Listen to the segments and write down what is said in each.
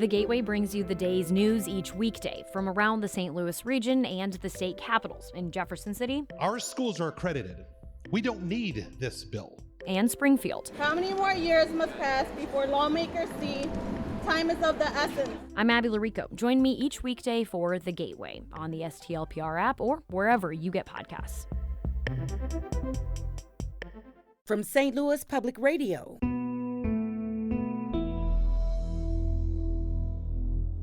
The Gateway brings you the day's news each weekday from around the St. Louis region and the state capitals in Jefferson City. Our schools are accredited. We don't need this bill. And Springfield. How many more years must pass before lawmakers see time is of the essence? I'm Abby Larico. Join me each weekday for The Gateway on the STLPR app or wherever you get podcasts. From St. Louis Public Radio,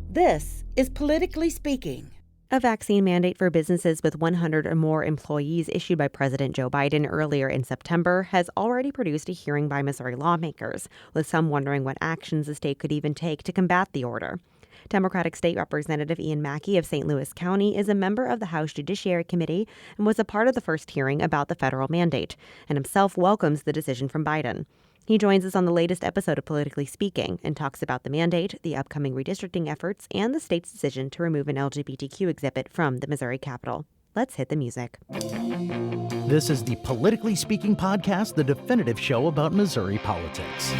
this is Politically Speaking. A vaccine mandate for businesses with 100 or more employees issued by President Joe Biden earlier in September has already produced a hearing by Missouri lawmakers, with some wondering what actions the state could even take to combat the order. Democratic State Representative Ian Mackey of St. Louis County is a member of the House Judiciary Committee and was a part of the first hearing about the federal mandate, and himself welcomes the decision from Biden. He joins us on the latest episode of Politically Speaking and talks about the mandate, the upcoming redistricting efforts, and the state's decision to remove an LGBTQ exhibit from the Missouri Capitol. Let's hit the music. This is the Politically Speaking podcast, the definitive show about Missouri politics.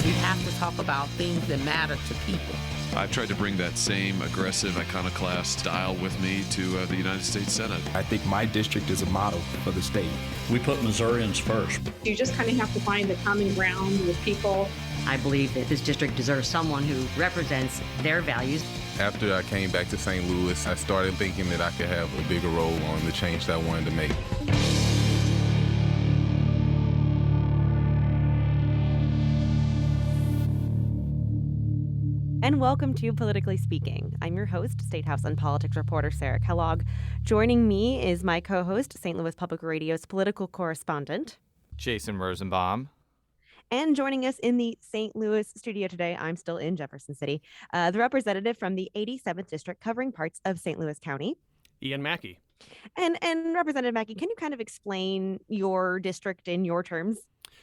We have to talk about things that matter to people. I've tried to bring that same aggressive iconoclast style with me to the United States Senate. I think my district is a model for the state. We put Missourians first. You just kind of have to find the common ground with people. I believe that this district deserves someone who represents their values. After I came back to St. Louis, I started thinking that I could have a bigger role on the change that I wanted to make. And welcome to Politically Speaking. I'm your host, State House and Politics reporter Sarah Kellogg. Joining me is my co-host, St. Louis Public Radio's political correspondent, Jason Rosenbaum. And joining us in the St. Louis studio today, I'm still in Jefferson City, the representative from the 87th District covering parts of St. Louis County, Ian Mackey. And Representative Mackey, can you kind of explain your district in your terms?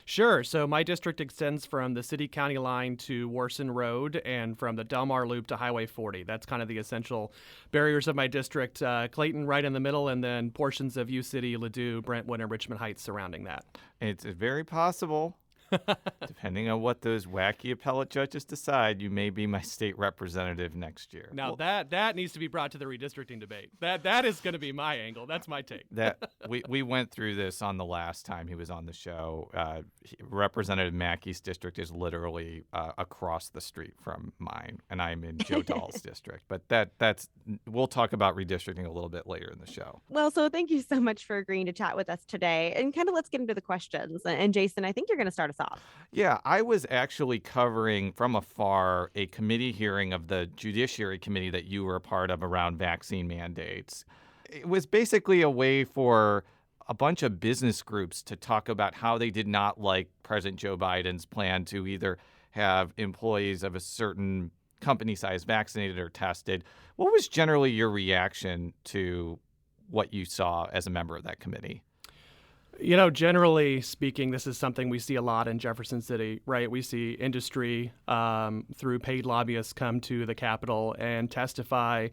Sure. So my district extends from the city-county line to Warson Road and from the Delmar Loop to Highway 40. That's kind of the essential barriers of my district. Clayton right in the middle, and then portions of U-City, Ladue, Brentwood, and Richmond Heights surrounding that. It's very possible, depending on what those wacky appellate judges decide, you may be my state representative next year. Now, that needs to be brought to the redistricting debate. That is going to be my angle. That's my take. We went through this on the last time he was on the show. Representative Mackey's district is literally across the street from mine, and I'm in Joe Dahl's district. But we'll talk about redistricting a little bit later in the show. Well, so thank you so much for agreeing to chat with us today. And kind of let's get into the questions. And Jason, I think you're going to start us off. Yeah, I was actually covering from afar a committee hearing of the Judiciary Committee that you were a part of around vaccine mandates. It was basically a way for a bunch of business groups to talk about how they did not like President Joe Biden's plan to either have employees of a certain company size vaccinated or tested. What was generally your reaction to what you saw as a member of that committee? You know, generally speaking, this is something we see a lot in Jefferson City, right? We see industry through paid lobbyists come to the Capitol and testify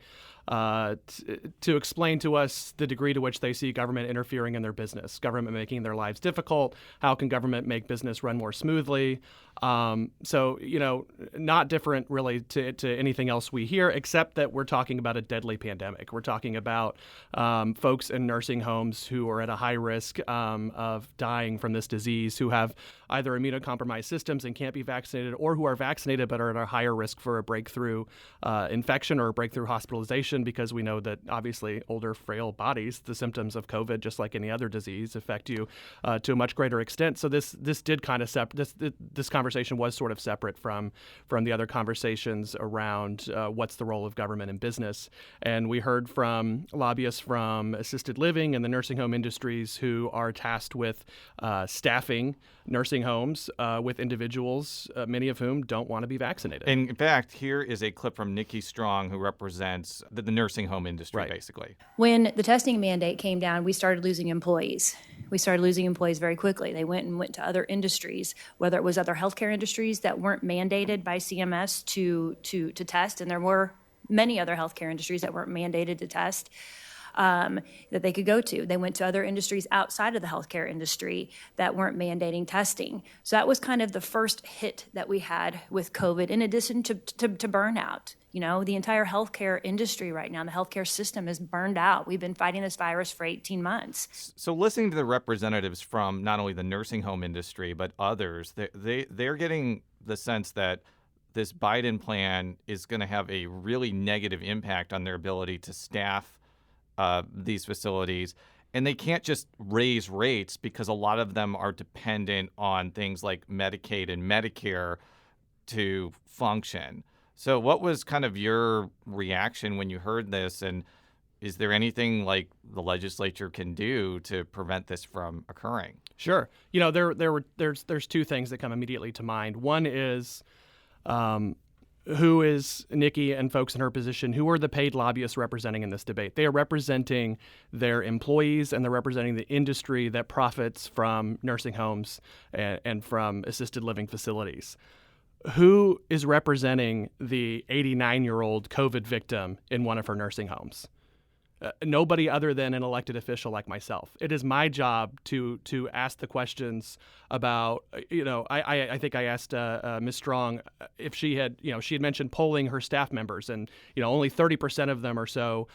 to explain to us the degree to which they see government interfering in their business, government making their lives difficult. How can government make business run more smoothly? So, you know, not different really to anything else we hear, except that we're talking about a deadly pandemic. We're talking about folks in nursing homes who are at a high risk of dying from this disease, who have either immunocompromised systems and can't be vaccinated, or who are vaccinated but are at a higher risk for a breakthrough infection or a breakthrough hospitalization, because we know that obviously older, frail bodies, the symptoms of COVID, just like any other disease, affect you to a much greater extent. So this did kind of this conversation was sort of separate from the other conversations around what's the role of government in business. And we heard from lobbyists from assisted living and the nursing home industries who are tasked with staffing nursing homes with individuals, many of whom don't want to be vaccinated. And in fact, here is a clip from Nikki Strong, who represents the nursing home industry, right, basically. When the testing mandate came down, we started losing employees. We started losing employees very quickly. They went to other industries, whether it was other healthcare industries that weren't mandated by CMS to test, and there were many other healthcare industries that weren't mandated to test. that they could go to. They went to other industries outside of the healthcare industry that weren't mandating testing. So that was kind of the first hit that we had with COVID, in addition to burnout. You know, the entire healthcare industry right now, the healthcare system is burned out. We've been fighting this virus for 18 months. So listening to the representatives from not only the nursing home industry, but others, they're getting the sense that this Biden plan is going to have a really negative impact on their ability to staff these facilities. And they can't just raise rates because a lot of them are dependent on things like Medicaid and Medicare to function. So what was kind of your reaction when you heard this? And is there anything like the legislature can do to prevent this from occurring? Sure. You know, there's two things that come immediately to mind. One is who is Nikki and folks in her position, who are the paid lobbyists representing in this debate? They are representing their employees, and they're representing the industry that profits from nursing homes and from assisted living facilities. Who is representing the 89-year-old COVID victim in one of her nursing homes? Nobody other than an elected official like myself. It is my job to ask the questions about, I think I asked Ms. Strong if she had mentioned polling her staff members, and, only 30% of them or so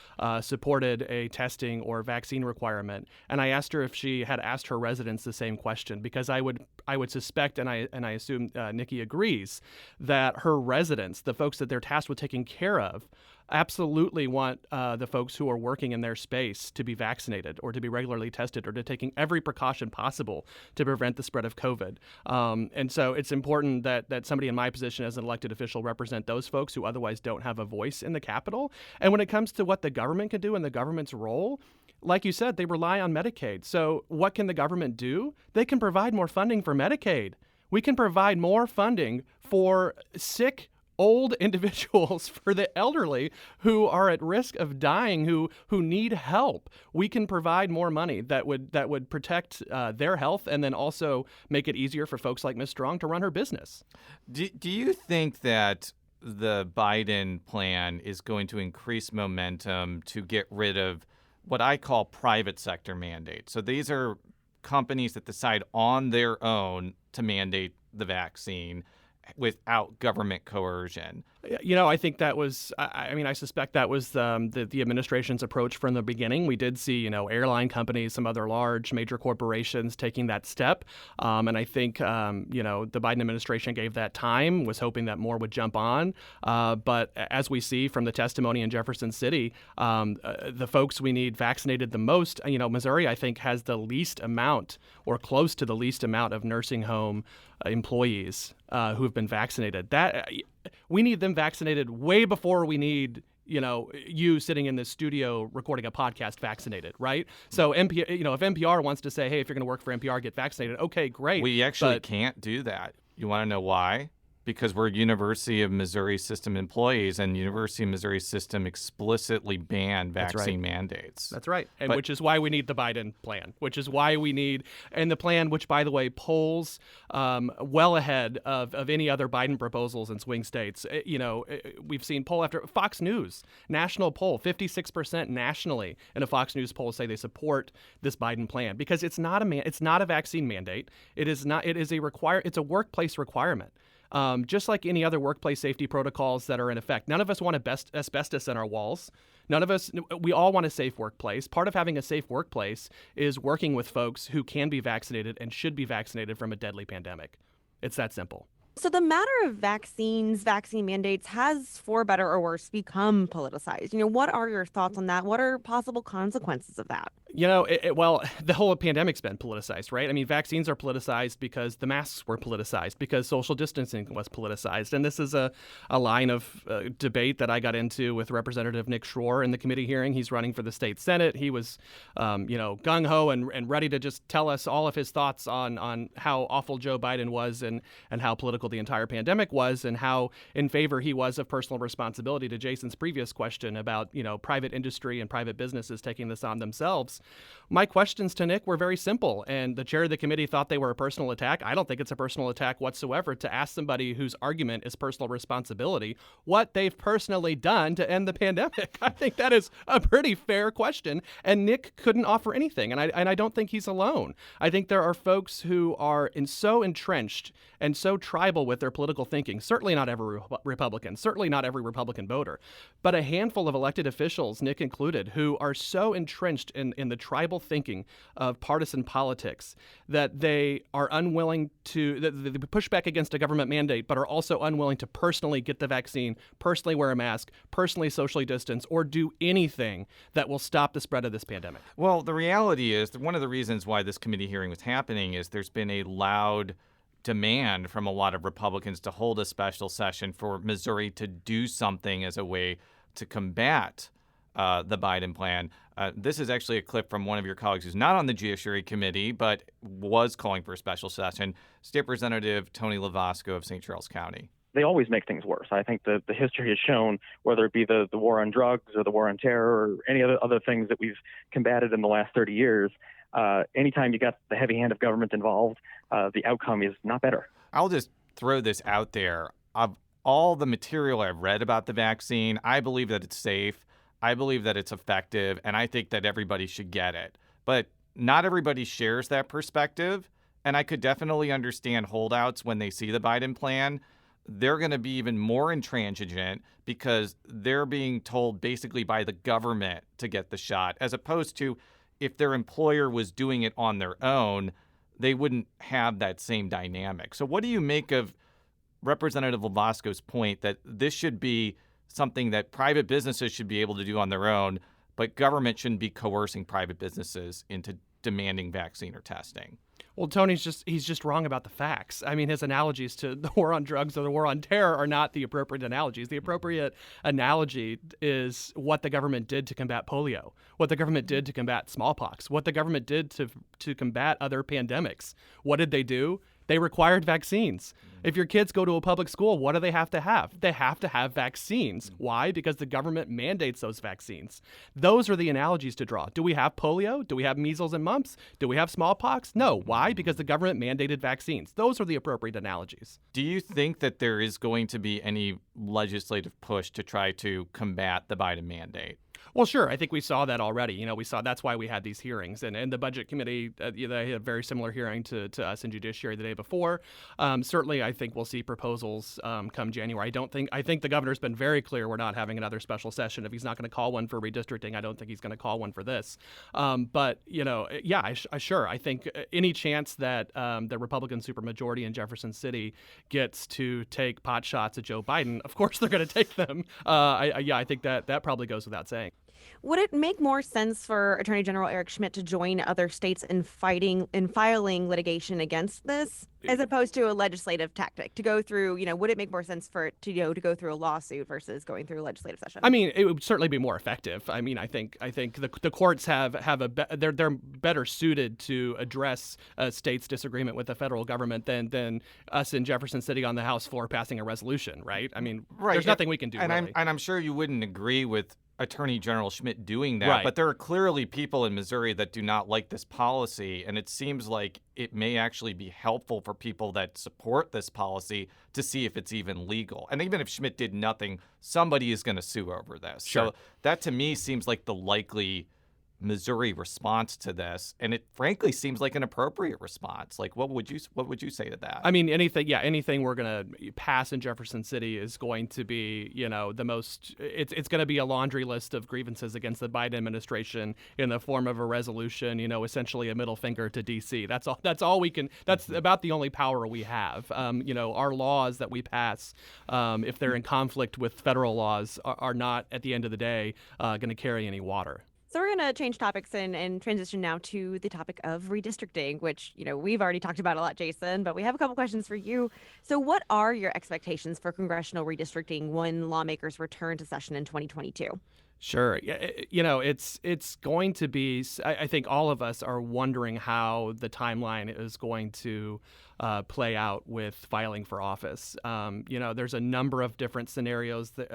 supported a testing or vaccine requirement. And I asked her if she had asked her residents the same question, because I would suspect, and I assume Nikki agrees, that her residents, the folks that they're tasked with taking care of, absolutely want the folks who are working in their space to be vaccinated or to be regularly tested or to taking every precaution possible to prevent the spread of COVID. And so it's important that somebody in my position as an elected official represent those folks who otherwise don't have a voice in the Capitol. And when it comes to what the government can do and the government's role, like you said, they rely on Medicaid. So what can the government do? They can provide more funding for Medicaid. We can provide more funding for sick old individuals, for the elderly who are at risk of dying, who need help. We can provide more money that would protect their health, and then also make it easier for folks like Ms. Strong to run her business. Do you think that the Biden plan is going to increase momentum to get rid of what I call private sector mandates? So these are companies that decide on their own to mandate the vaccine without government coercion. I think that was, I suspect that was the administration's approach from the beginning. We did see, airline companies, some other large major corporations taking that step. And I think, the Biden administration gave that time, was hoping that more would jump on. But as we see from the testimony in Jefferson City, the folks we need vaccinated the most, Missouri, I think, has the least amount or close to the least amount of nursing home employees who have been vaccinated. That we need them vaccinated way before we need you sitting in this studio recording a podcast vaccinated, right? So if NPR wants to say, hey, if you're going to work for NPR, get vaccinated, okay, great. We actually can't do that. You want to know why? Because we're University of Missouri system employees, and University of Missouri system explicitly banned vaccine mandates. That's right. And which is why we need the Biden plan, which is why we need, and the plan, which, by the way, polls well ahead of any other Biden proposals in swing states. We've seen poll after Fox News, national poll, 56% nationally in a Fox News poll say they support this Biden plan, because it's not a vaccine mandate. It's a workplace requirement. Just like any other workplace safety protocols that are in effect. None of us want asbestos in our walls. We all want a safe workplace. Part of having a safe workplace is working with folks who can be vaccinated and should be vaccinated from a deadly pandemic. It's that simple. So the matter of vaccine mandates has, for better or worse, become politicized. What are your thoughts on that? What are possible consequences of that? Well, the whole pandemic's been politicized, right? I mean, vaccines are politicized because the masks were politicized, because social distancing was politicized. And this is a line of debate that I got into with Representative Nick Schroer in the committee hearing. He's running for the state Senate. He was, gung-ho and ready to just tell us all of his thoughts on how awful Joe Biden was and how political the entire pandemic was, and how in favor he was of personal responsibility, to Jason's previous question about, private industry and private businesses taking this on themselves. mandates. My questions to Nick were very simple, and the chair of the committee thought they were a personal attack. I don't think it's a personal attack whatsoever to ask somebody whose argument is personal responsibility what they've personally done to end the pandemic. I think that is a pretty fair question, and Nick couldn't offer anything, and I don't think he's alone. I think there are folks who are so entrenched and so tribal with their political thinking, certainly not every Republican, certainly not every Republican voter, but a handful of elected officials, Nick included, who are so entrenched in the tribal thinking of partisan politics that they are unwilling to they push back against a government mandate, but are also unwilling to personally get the vaccine, personally wear a mask, personally socially distance, or do anything that will stop the spread of this pandemic. Well, the reality is that one of the reasons why this committee hearing was happening is there's been a loud demand from a lot of Republicans to hold a special session for Missouri to do something as a way to combat the Biden plan. This is actually a clip from one of your colleagues who's not on the Judiciary Committee, but was calling for a special session, State Representative Tony Lavasco of St. Charles County. They always make things worse. I think the history has shown, whether it be the war on drugs or the war on terror or any other things that we've combated in the last 30 years, anytime you got the heavy hand of government involved, the outcome is not better. I'll just throw this out there. Of all the material I've read about the vaccine, I believe that it's safe. I believe that it's effective, and I think that everybody should get it. But not everybody shares that perspective, and I could definitely understand holdouts when they see the Biden plan. They're going to be even more intransigent because they're being told basically by the government to get the shot, as opposed to if their employer was doing it on their own, they wouldn't have that same dynamic. So what do you make of Representative Lavasco's point that this should be something that private businesses should be able to do on their own, but government shouldn't be coercing private businesses into demanding vaccine or testing? Well, Tony's just wrong about the facts. I mean, his analogies to the war on drugs or the war on terror are not the appropriate analogies. The appropriate analogy is what the government did to combat polio, what the government did to combat smallpox, what the government did to combat other pandemics. What did they do? They required vaccines. If your kids go to a public school, what do they have to have? They have to have vaccines. Why? Because the government mandates those vaccines. Those are the analogies to draw. Do we have polio? Do we have measles and mumps? Do we have smallpox? No. Why? Because the government mandated vaccines. Those are the appropriate analogies. Do you think that there is going to be any legislative push to try to combat the Biden mandate? Well, sure. I think we saw that already. That's why we had these hearings. And the Budget Committee, they had a very similar hearing to us in Judiciary the day before. Certainly, I think we'll see proposals come January. I think the governor's been very clear we're not having another special session. If he's not going to call one for redistricting, I don't think he's going to call one for this. Sure. I think any chance that the Republican supermajority in Jefferson City gets to take pot shots at Joe Biden, of course they're going to take them. I think that probably goes without saying. Would it make more sense for Attorney General Eric Schmitt to join other states in filing litigation against this, as opposed to a legislative tactic to go through? Would it make more sense for it to go through a lawsuit versus going through a legislative session? I mean, it would certainly be more effective. I mean, I think the courts they're better suited to address a state's disagreement with the federal government than us in Jefferson City on the House floor passing a resolution, right? I mean, There's nothing we can do. And I'm sure you wouldn't agree with Attorney General Schmitt doing that, right. But there are clearly people in Missouri that do not like this policy, and it seems like it may actually be helpful for people that support this policy to see if it's even legal. And even if Schmitt did nothing, somebody is going to sue over this. Sure. So that to me seems like the likely Missouri response to this, and it frankly seems like an appropriate response. Like, what would you say to that? I mean, anything we're gonna pass in Jefferson City is going to be, the most. It's going to be a laundry list of grievances against the Biden administration in the form of a resolution. Essentially a middle finger to D.C. That's all. That's all we can. That's about the only power we have. Our laws that we pass, if they're in conflict with federal laws, are not at the end of the day going to carry any water. So we're going to change topics and transition now to the topic of redistricting, which, we've already talked about a lot, Jason, but we have a couple questions for you. So what are your expectations for congressional redistricting when lawmakers return to session in 2022? Sure. It's going to be, I think all of us are wondering how the timeline is going to play out with filing for office. There's a number of different scenarios that,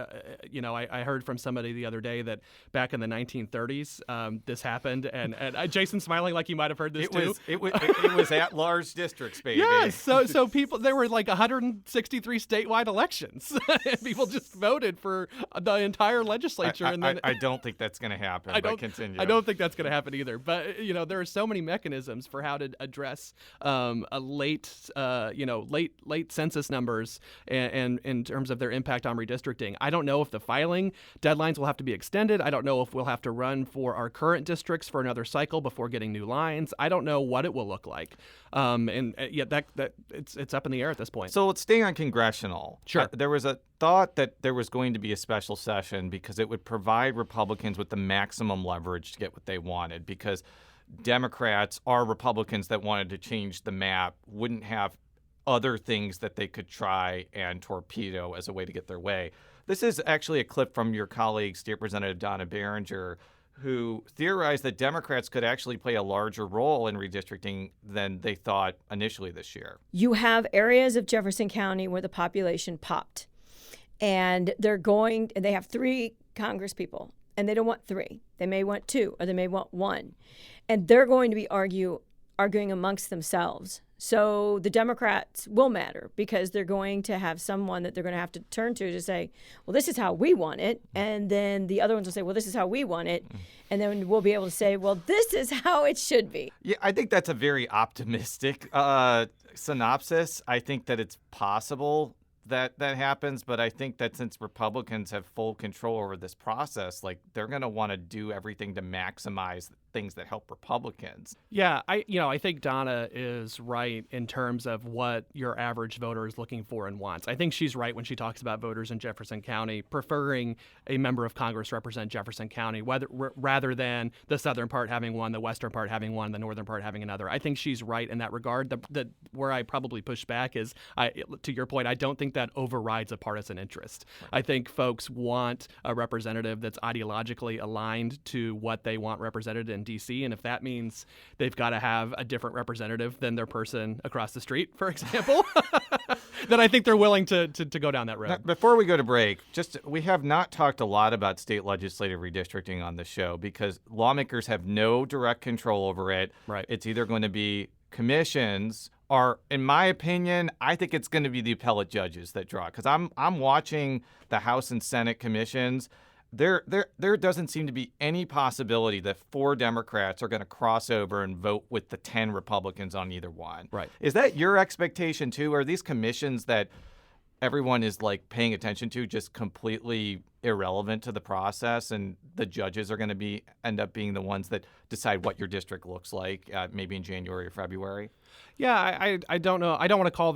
I heard from somebody the other day that back in the 1930s, this happened, and Jason's smiling like you might have heard this too. It was at large districts, baby. Yes, so people, there were like 163 statewide elections, and people just voted for the entire legislature. I don't think that's going to happen. I don't think that's going to happen either. But there are so many mechanisms for how to address a late census numbers and in terms of their impact on redistricting. I don't know if the filing deadlines will have to be extended. I don't know if we'll have to run for our current districts for another cycle before getting new lines. I don't know what it will look like. Yet it's up in the air at this point. So let's stay on congressional. Sure. There was a thought that there was going to be a special session because it would provide Republicans with the maximum leverage to get what they wanted, because Democrats or Republicans that wanted to change the map wouldn't have other things that they could try and torpedo as a way to get their way. This is actually a clip from your colleague, State Representative Donna Behringer, who theorized that Democrats could actually play a larger role in redistricting than they thought initially this year. You have areas of Jefferson County where the population popped, and they have 3 Congress people, and they don't want 3. They may want 2, or they may want 1. And they're going to be arguing amongst themselves. So the Democrats will matter because they're going to have someone that they're going to have to turn to say, well, this is how we want it. And then the other ones will say, well, this is how we want it. And then we'll be able to say, well, this is how it should be. Yeah, I think that's a very optimistic synopsis. I think that it's possible that happens, but I think that since Republicans have full control over this process, like, they're going to want to do everything to maximize things that help Republicans. Yeah, I think Donna is right in terms of what your average voter is looking for and wants. I think she's right when she talks about voters in Jefferson County preferring a member of Congress represent Jefferson County rather than the southern part having one, the western part having one, the northern part having another. I think she's right in that regard. The where I probably push back is, to your point, I don't think that overrides a partisan interest. I think folks want a representative that's ideologically aligned to what they want represented in D.C., and if that means they've got to have a different representative than their person across the street, for example, then I think they're willing to go down that road. Now, before we go to break, we have not talked a lot about state legislative redistricting on the show because lawmakers have no direct control over it. Right. It's either going to be commissions or, in my opinion, I think it's going to be the appellate judges that draw. Because I'm watching the House and Senate commissions. There doesn't seem to be any possibility that 4 Democrats are going to cross over and vote with the 10 Republicans on either one. Right. Is that your expectation too? Are these commissions that everyone is like paying attention to just completely irrelevant to the process, and the judges are going to end up being the ones that decide what your district looks like, maybe in January or February? Yeah, I don't know. I don't want to call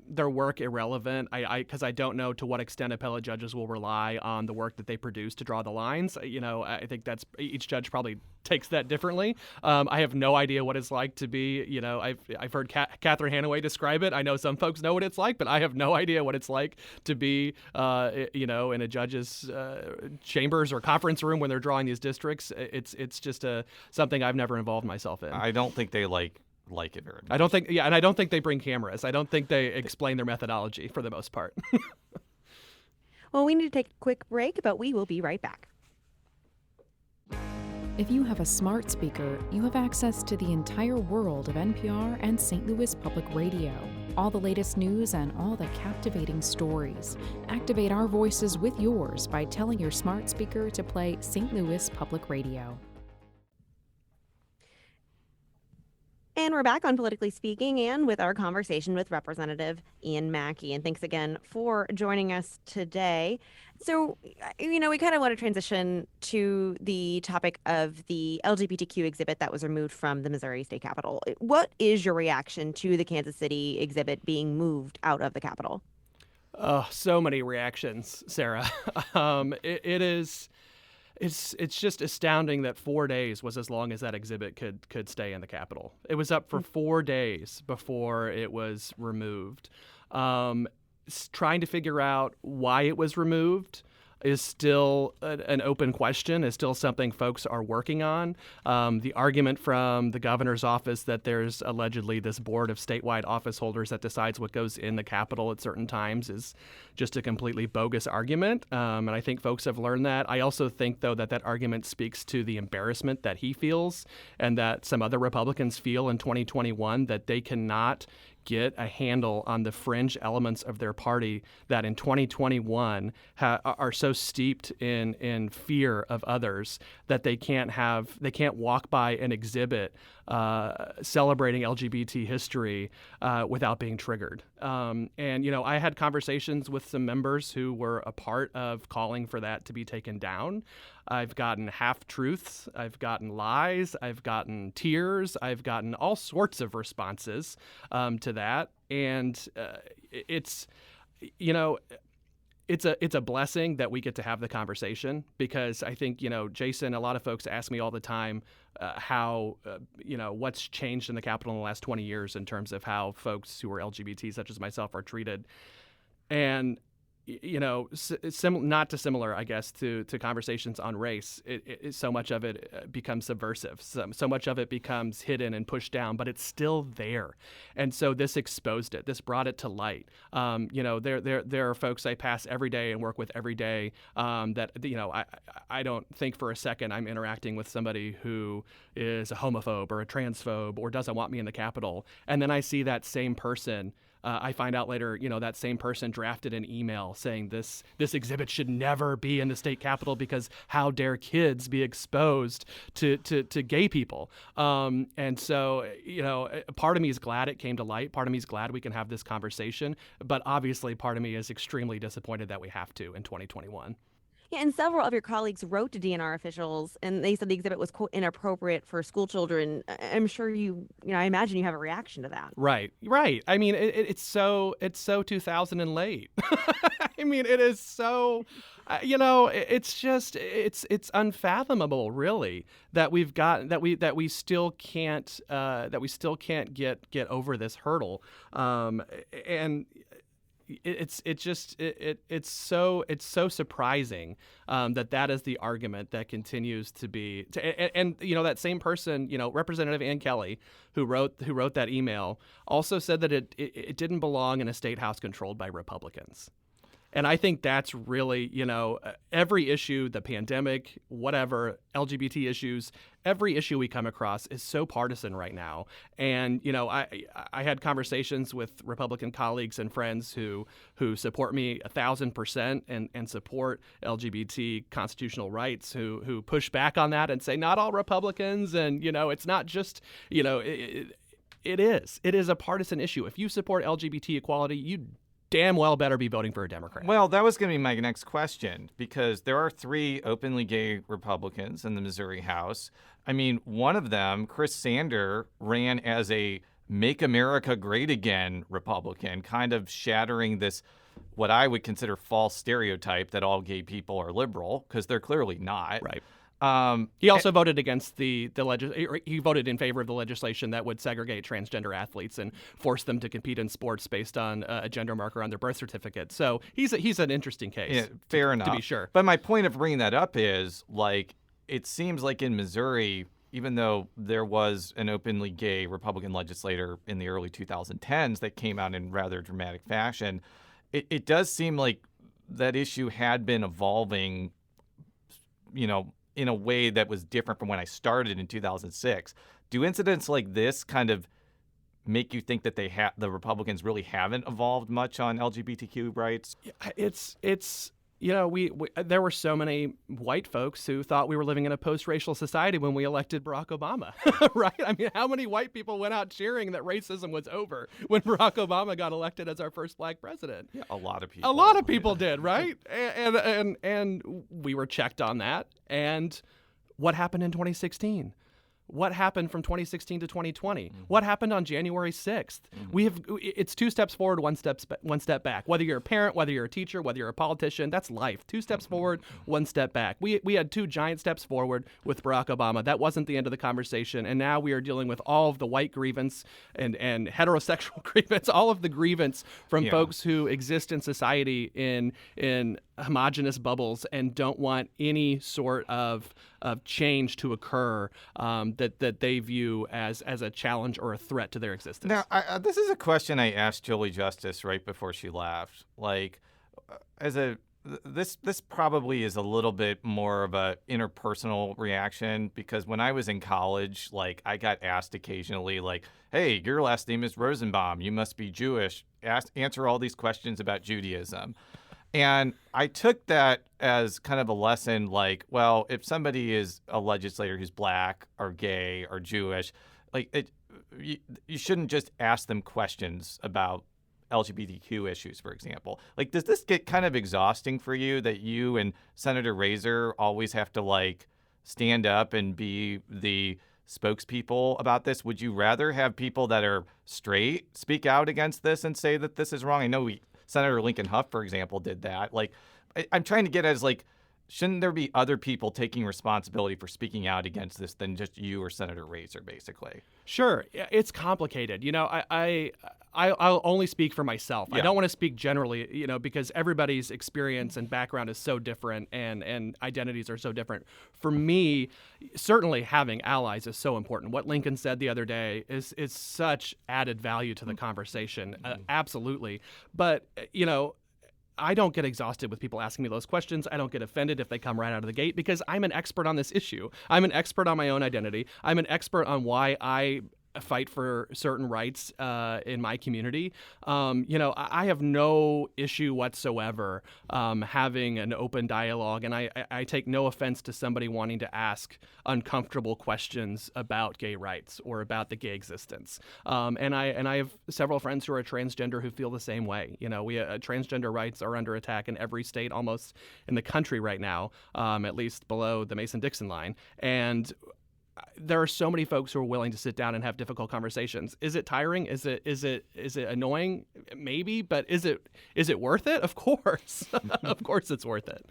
their work irrelevant, because I don't know to what extent appellate judges will rely on the work that they produce to draw the lines. I think that's each judge probably takes that differently. I have no idea what it's like to be, I've heard Catherine Hanaway describe it. I know some folks know what it's like, but I have no idea what it's like to be, in a judge's chambers or conference room when they're drawing these districts. It's just something I've never involved myself in. I don't think they like it very much. And I don't think they bring cameras. I don't think they explain their methodology for the most part. Well, we need to take a quick break, but we will be right back. If you have a smart speaker, you have access to the entire world of NPR and St. Louis Public Radio. All the latest news and all the captivating stories. Activate our voices with yours by telling your smart speaker to play St. Louis Public Radio. And we're back on Politically Speaking and with our conversation with Representative Ian Mackey. And thanks again for joining us today. So, we kind of want to transition to the topic of the LGBTQ exhibit that was removed from the Missouri State Capitol. What is your reaction to the Kansas City exhibit being moved out of the Capitol? So many reactions, Sarah. It's just astounding that 4 days was as long as that exhibit could stay in the Capitol. It was up for 4 days before it was removed. Trying to figure out why it was removed, is still an open question, is still something folks are working on. The argument from the governor's office that there's allegedly this board of statewide office holders that decides what goes in the Capitol at certain times is just a completely bogus argument. And I think folks have learned that. I also think, though, that argument speaks to the embarrassment that he feels and that some other Republicans feel in 2021, that they cannot get a handle on the fringe elements of their party that in 2021 are so steeped in fear of others that they can't walk by an exhibit celebrating LGBT history without being triggered. And, I had conversations with some members who were a part of calling for that to be taken down. I've gotten half-truths, I've gotten lies, I've gotten tears, I've gotten all sorts of responses to that. And it's a blessing that we get to have the conversation, because I think, Jason, a lot of folks ask me all the time how, what's changed in the Capitol in the last 20 years in terms of how folks who are LGBT, such as myself, are treated. And not dissimilar, I guess, to conversations on race. So much of it becomes subversive. So much of it becomes hidden and pushed down, but it's still there. And so this exposed it. This brought it to light. There are folks I pass every day and work with every day that I don't think for a second I'm interacting with somebody who is a homophobe or a transphobe or doesn't want me in the Capitol. And then I see that same person. I find out later, that same person drafted an email saying this exhibit should never be in the state capitol because how dare kids be exposed to gay people. And so, part of me is glad it came to light. Part of me is glad we can have this conversation. But obviously, part of me is extremely disappointed that we have to in 2021. Yeah, and several of your colleagues wrote to DNR officials, and they said the exhibit was, quote, inappropriate for school children. I'm sure I imagine you have a reaction to that. Right. I mean, it's so 2000 and late. I mean, it is so, it's unfathomable, really, that we still can't get over this hurdle. And it's so surprising that is the argument that continues to be and that same person, Representative Ann Kelly, who wrote that email, also said that it didn't belong in a state house controlled by Republicans. And I think that's really, every issue, the pandemic, whatever, LGBT issues, every issue we come across is so partisan right now. And, I had conversations with Republican colleagues and friends who support me 1,000% and support LGBT constitutional rights, who push back on that and say not all Republicans. And, it's not just, it is a partisan issue. If you support LGBT equality, you damn well better be voting for a Democrat. Well, that was going to be my next question, because there are 3 openly gay Republicans in the Missouri House. I mean, one of them, Chris Sander, ran as a Make America Great Again Republican, kind of shattering this, what I would consider false stereotype that all gay people are liberal, because they're clearly not. Right. He also voted against he voted in favor of the legislation that would segregate transgender athletes and force them to compete in sports based on a gender marker on their birth certificate. So he's an interesting case. Yeah, fair enough. To be sure. But my point of bringing that up is, it seems like in Missouri, even though there was an openly gay Republican legislator in the early 2010s that came out in rather dramatic fashion, it does seem like that issue had been evolving, in a way that was different from when I started in 2006. Do incidents like this kind of make you think that the Republicans really haven't evolved much on LGBTQ rights? It's there were so many white folks who thought we were living in a post-racial society when we elected Barack Obama, right? I mean, how many white people went out cheering that racism was over when Barack Obama got elected as our first black president? Yeah, a lot of people. A lot of people did, right? And we were checked on that. And what happened in 2016? What happened from 2016 to 2020? Mm-hmm. What happened on January 6th? Mm-hmm. It's 2 steps forward, one step back. Whether you're a parent, whether you're a teacher, whether you're a politician, that's life. 2 steps forward, 1 step back. We had 2 giant steps forward with Barack Obama. That wasn't the end of the conversation. And now we are dealing with all of the white grievance and heterosexual grievance, all of the grievance from folks who exist in society in homogenous bubbles and don't want any sort of change to occur that they view as a challenge or a threat to their existence. Now, this is a question I asked Julie Justice right before she left. Like, this probably is a little bit more of a interpersonal reaction, because when I was in college, like, I got asked occasionally, like, hey, your last name is Rosenbaum, you must be Jewish, answer all these questions about Judaism. And I took that as kind of a lesson, like, well, if somebody is a legislator who's black or gay or Jewish, like, you shouldn't just ask them questions about LGBTQ issues, for example. Like, does this get kind of exhausting for you that you and Senator Razor always have to, like, stand up and be the spokespeople about this? Would you rather have people that are straight speak out against this and say that this is wrong? I know Senator Lincoln Huff, for example, did that. Like, I'm trying to get at is, like, shouldn't there be other people taking responsibility for speaking out against this than just you or Senator Razor, basically? Sure. It's complicated. You know, I'll only speak for myself. Yeah. I don't want to speak generally, you know, because everybody's experience and background is so different and identities are so different. For me, certainly having allies is so important. What Lincoln said the other day is such added value to the conversation. Absolutely. But, you know, I don't get exhausted with people asking me those questions. I don't get offended if they come right out of the gate, because I'm an expert on this issue. I'm an expert on my own identity. I'm an expert on why I fight for certain rights in my community. You know, I have no issue whatsoever having an open dialogue, and I take no offense to somebody wanting to ask uncomfortable questions about gay rights or about the gay existence. And I have several friends who are transgender who feel the same way. You know, transgender rights are under attack in every state almost in the country right now, at least below the Mason-Dixon line. And there are so many folks who are willing to sit down and have difficult conversations. Is it tiring? Is it annoying? Maybe, but is it worth it? Of course. Of course it's worth it.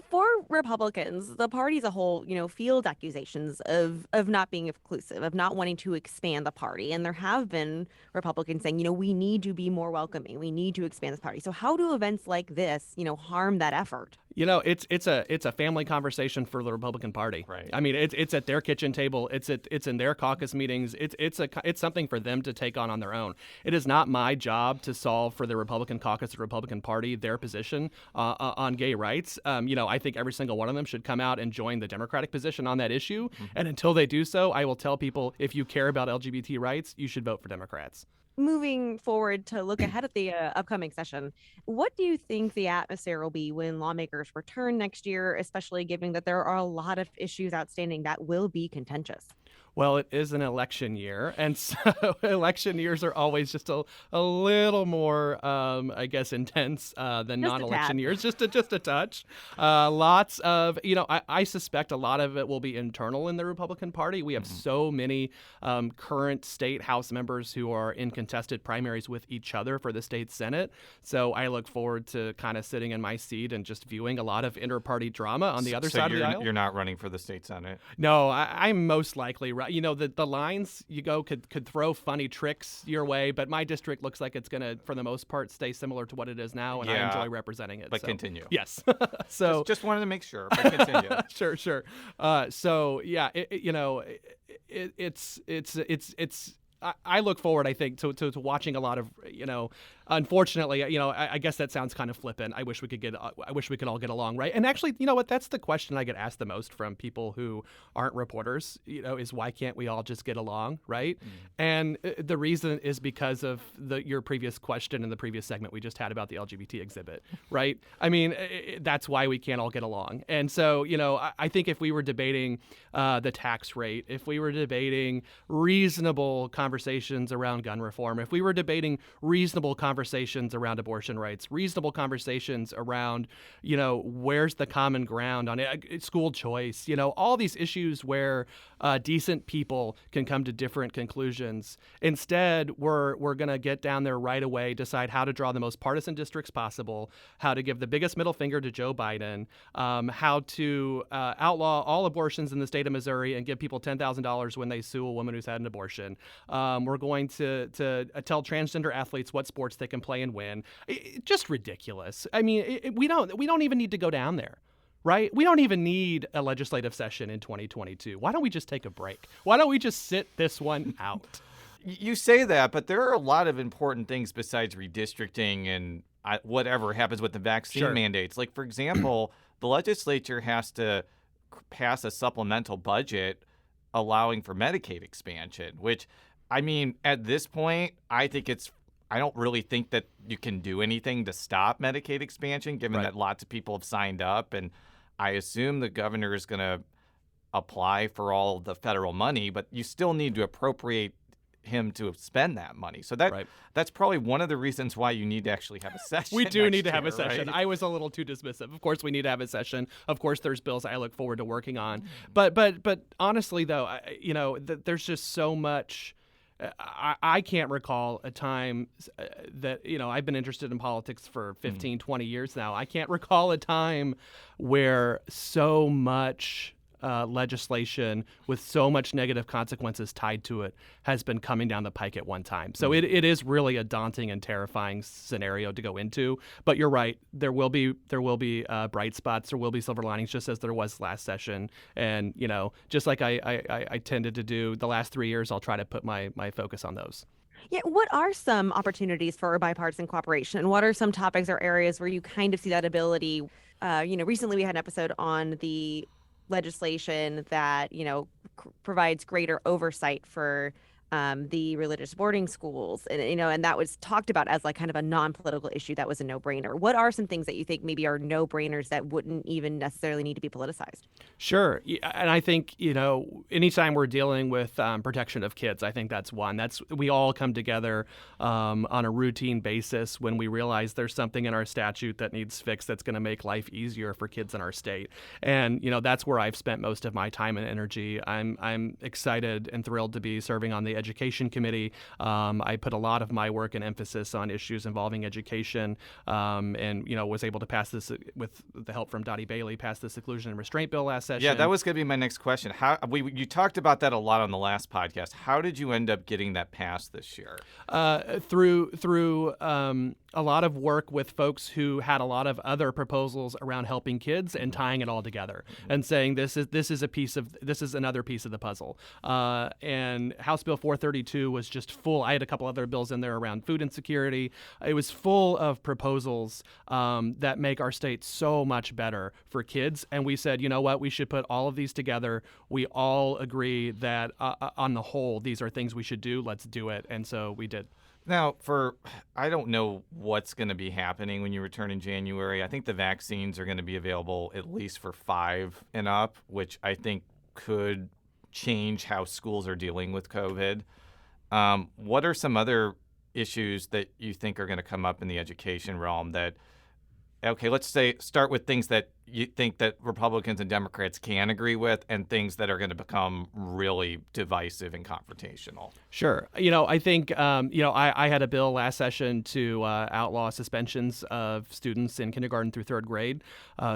For Republicans, the party as a whole, you know, field accusations of not being inclusive, of not wanting to expand the party. And there have been Republicans saying, you know, we need to be more welcoming. We need to expand this party. So how do events like this, you know, harm that effort? You know, it's a family conversation for the Republican Party. Right. I mean, it's at their kitchen table. It's in their caucus meetings. It's something for them to take on their own. It is not my job to solve for the Republican caucus, the Republican Party, their position on gay rights. You know, I think every single one of them should come out and join the Democratic position on that issue. Mm-hmm. And until they do so, I will tell people, if you care about LGBT rights, you should vote for Democrats. Moving forward to look ahead at the upcoming session, what do you think the atmosphere will be when lawmakers return next year, especially given that there are a lot of issues outstanding that will be contentious? Well, it is an election year, and so election years are always just a little more, I guess, intense than non-election years, just a touch. Lots of, you know, I suspect a lot of it will be internal in the Republican Party. We have so many current state House members who are in contested primaries with each other for the state Senate. So I look forward to kind of sitting in my seat and just viewing a lot of inter-party drama on the other side of the aisle. You're not running for the state Senate? No, I'm most likely right. You know, the lines you go could throw funny tricks your way, but my district looks like it's going to, for the most part, stay similar to what it is now, and I enjoy representing it. But continue. Yes. So just wanted to make sure, but continue. Sure. So yeah, it's I look forward, I think, to watching a lot of, you know, unfortunately, you know, I guess that sounds kind of flippant. I wish we could all get along, right? And actually, you know what? That's the question I get asked the most from people who aren't reporters, you know, is why can't we all just get along, right? And the reason is because of your previous question in the previous segment we just had about the LGBT exhibit, right? I mean, that's why we can't all get along. And so, you know, I think if we were debating the tax rate, if we were debating reasonable conversations around gun reform, if we were debating reasonable conversations around abortion rights, reasonable conversations around, you know, where's the common ground on school choice, you know, all these issues where decent people can come to different conclusions. Instead, we're going to get down there right away, decide how to draw the most partisan districts possible, how to give the biggest middle finger to Joe Biden, how to outlaw all abortions in the state of Missouri and give people $10,000 when they sue a woman who's had an abortion. We're going to tell transgender athletes what sports they they can play and win. Just ridiculous. I mean, we don't even need to go down there. Right? We don't even need a legislative session in 2022. Why don't we just take a break? Why don't we just sit this one out? You say that, but there are a lot of important things besides redistricting and whatever happens with the vaccine mandates. Like, for example, the legislature has to pass a supplemental budget allowing for Medicaid expansion, which, I mean, at this point, I don't really think that you can do anything to stop Medicaid expansion, given that lots of people have signed up. And I assume the governor is going to apply for all the federal money, but you still need to appropriate him to spend that money. So that's probably one of the reasons why you need to actually have a session. We do need to have a year, session. right? I was a little too dismissive. Of course, we need to have a session. Of course, there's bills I look forward to working on. But honestly, though, there's just so much. I can't recall a time that, I've been interested in politics for 15, 20 years now. I can't recall a time where so much legislation with so much negative consequences tied to it has been coming down the pike at one time. So it is really a daunting and terrifying scenario to go into. But you're right. There will be bright spots. There will be silver linings, just as there was last session. And, just like I tended to do the last 3 years, I'll try to put my focus on those. Yeah, what are some opportunities for bipartisan cooperation? And what are some topics or areas where you kind of see that ability? Recently we had an episode on the legislation that provides greater oversight for the religious boarding schools, and that was talked about as like kind of a non-political issue that was a no-brainer. What are some things that you think maybe are no-brainers that wouldn't even necessarily need to be politicized? Sure, and I think anytime we're dealing with protection of kids, I think that's one. We all come together on a routine basis when we realize there's something in our statute that needs fixed that's going to make life easier for kids in our state, and that's where I've spent most of my time and energy. I'm excited and thrilled to be serving on the Education Committee. I put a lot of my work and emphasis on issues involving education, and was able to pass this with the help from Dottie Bailey, pass the seclusion and restraint bill last session. Yeah, that was going to be my next question. You talked about that a lot on the last podcast. How did you end up getting that passed this year? Through a lot of work with folks who had a lot of other proposals around helping kids and tying it all together and saying this is another piece of the puzzle. And House Bill 432 was just full. I had a couple other bills in there around food insecurity. It was full of proposals that make our state so much better for kids. And we said, you know what, we should put all of these together. We all agree that on the whole, these are things we should do. Let's do it. And so we did. Now, I don't know what's going to be happening when you return in January. I think the vaccines are going to be available at least for 5 and up, which I think could change how schools are dealing with COVID. What are some other issues that you think are going to come up in the education realm let's start with things that you think that Republicans and Democrats can agree with and things that are going to become really divisive and confrontational. Sure. I think, I had a bill last session to outlaw suspensions of students in kindergarten through 3rd grade.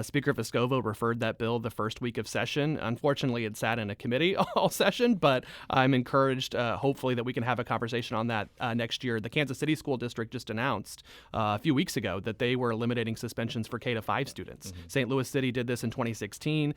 Speaker Vescovo referred that bill the first week of session. Unfortunately, it sat in a committee all session, but I'm encouraged, hopefully, that we can have a conversation on that next year. The Kansas City School District just announced a few weeks ago that they were eliminating suspensions for K-5 students. St. Louis City did this in 2016.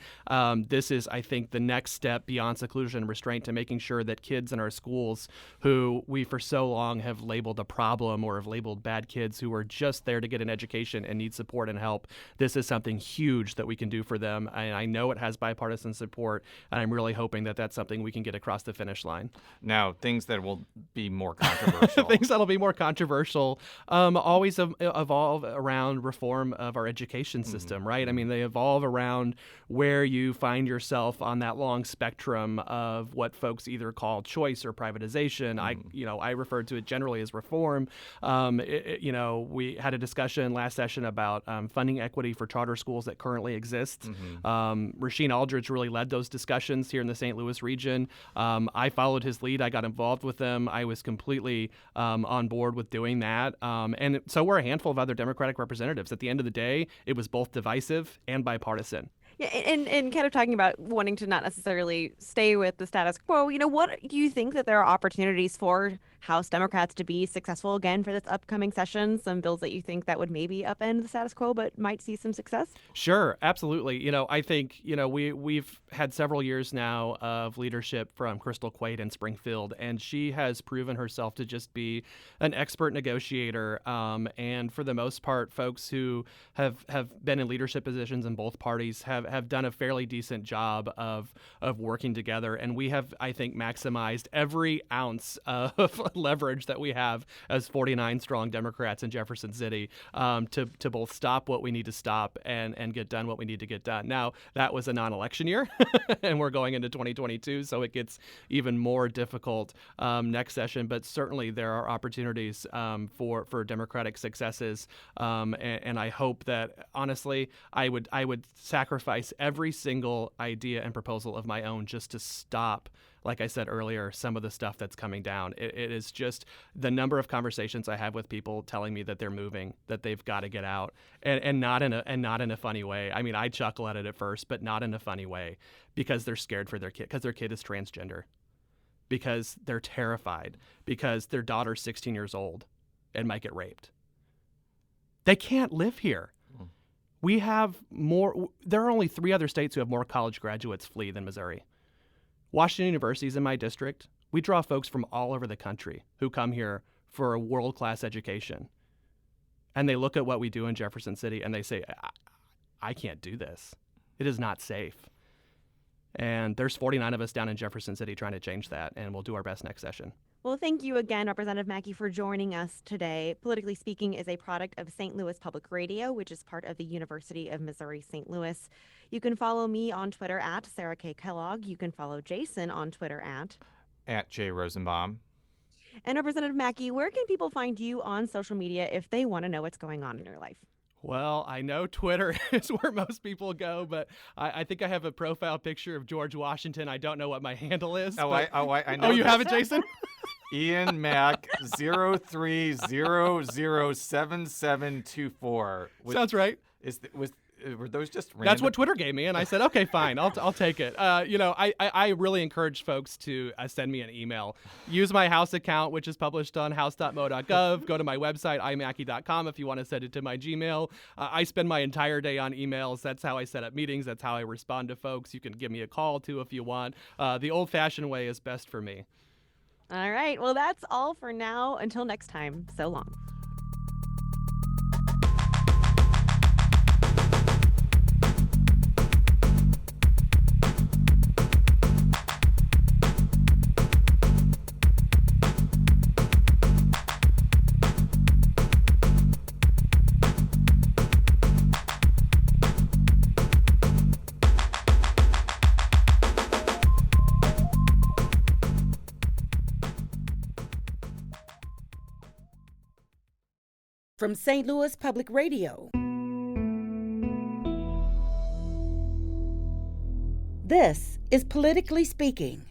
This is, I think, the next step beyond seclusion and restraint to making sure that kids in our schools who we for so long have labeled a problem or have labeled bad kids who are just there to get an education and need support and help, this is something huge that we can do for them. And I know it has bipartisan support, and I'm really hoping that that's something we can get across the finish line. Now, things that will be more controversial. Things that'll be more controversial always evolve around reform of our education system, right? I mean, they evolve around where you find yourself on that long spectrum of what folks either call choice or privatization. I refer to it generally as reform. We had a discussion last session about funding equity for charter schools that currently exist. Rasheen Aldridge really led those discussions here in the St. Louis region. I followed his lead. I got involved with them. I was completely on board with doing that. And so were a handful of other Democratic representatives. At the end of the day, it was both divisive and bipartisan. Yeah, and kind of talking about wanting to not necessarily stay with the status quo, what do you think that there are opportunities for House Democrats to be successful again for this upcoming session? Some bills that you think that would maybe upend the status quo but might see some success? Sure, absolutely. I think, we've had several years now of leadership from Crystal Quaid in Springfield, and she has proven herself to just be an expert negotiator. And for the most part, folks who have been in leadership positions in both parties have done a fairly decent job of working together. And we have, I think, maximized every ounce of leverage that we have as 49 strong Democrats in Jefferson City to both stop what we need to stop and get done what we need to get done. Now, that was a non-election year, and we're going into 2022, so it gets even more difficult next session. But certainly there are opportunities for Democratic successes, and I hope that, honestly, I would sacrifice every single idea and proposal of my own just to stop, like I said earlier, some of the stuff that's coming down. It is just the number of conversations I have with people telling me that they're moving, that they've got to get out, and not in a funny way. I mean, I chuckle at it at first, but not in a funny way, because they're scared for their kid, because their kid is transgender, because they're terrified, because their daughter's 16 years old and might get raped. They can't live here. We have more. There are only 3 other states who have more college graduates flee than Missouri. Washington University is in my district. We draw folks from all over the country who come here for a world-class education. And they look at what we do in Jefferson City and they say, I can't do this. It is not safe. And there's 49 of us down in Jefferson City trying to change that, and we'll do our best next session. Well, thank you again, Representative Mackey, for joining us today. Politically Speaking is a product of St. Louis Public Radio, which is part of the University of Missouri-St. Louis. You can follow me on Twitter at Sarah K. Kellogg. You can follow Jason on Twitter at J. Rosenbaum. And Representative Mackey, where can people find you on social media if they want to know what's going on in your life? Well, I know Twitter is where most people go, but I think I have a profile picture of George Washington. I don't know what my handle is. I know. Oh, you have it, Jason? Ian Mack 03007724. Sounds right. Were those just random? That's what Twitter gave me, and I said, okay, fine, I'll take it. I really encourage folks to send me an email. Use my House account, which is published on house.mo.gov. Go to my website, imackey.com, if you want to send it to my Gmail. I spend my entire day on emails. That's how I set up meetings. That's how I respond to folks. You can give me a call, too, if you want. The old-fashioned way is best for me. All right. Well, that's all for now. Until next time, so long. From St. Louis Public Radio, this is Politically Speaking.